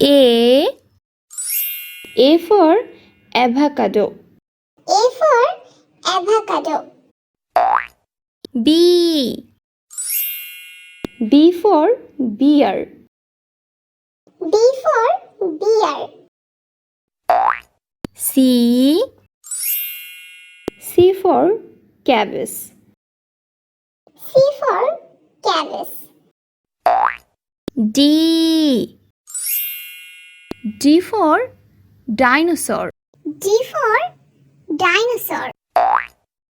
A for avocado. A for avocado. B for beer. B for beer. C for cabbage. C for cabbage. D for dinosaur. D for dinosaur.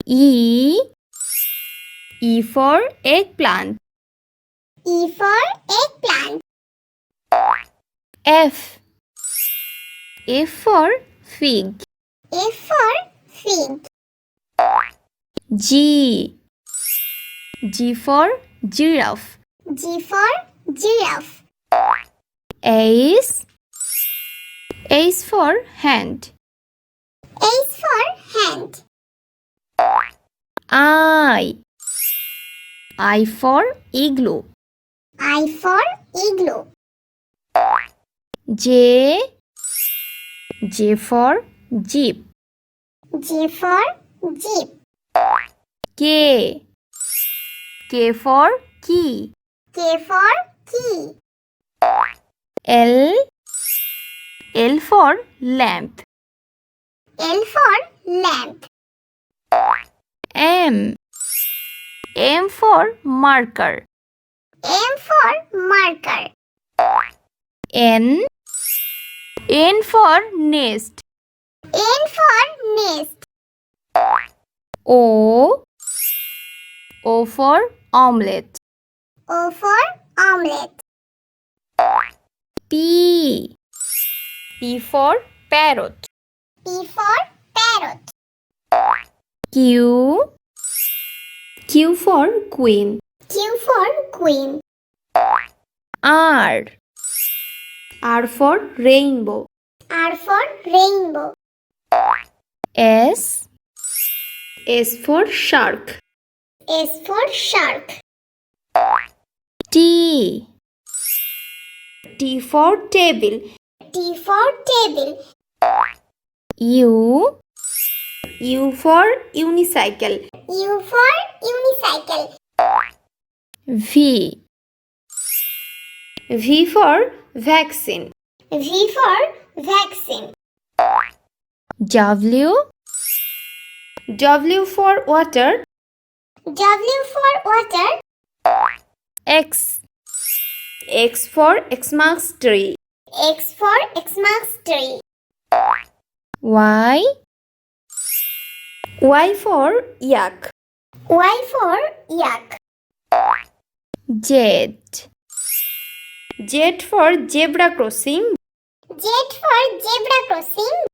E for eggplant. E for eggplant. F for fig. F for fig. G for giraffe. G for giraffe. H for hand. H for hand. I for igloo. I for igloo. J for jeep. J for jeep. K for key. K for key. L for lamp. L for lamp. M for marker. M for marker. N for nest. N for nest. O for omelette. O for omelette. P for parrot. P for parrot. Q for queen. Q for queen. R for rainbow. R for rainbow. S for shark. S for shark. T for table. T for table. U for unicycle. U for unicycle. V for vaccine. V for vaccine. W for water. W for water. X for Xmas tree. X for Xmas tree. Y for yak. Y for yak. Z for zebra crossing. Z for zebra crossing.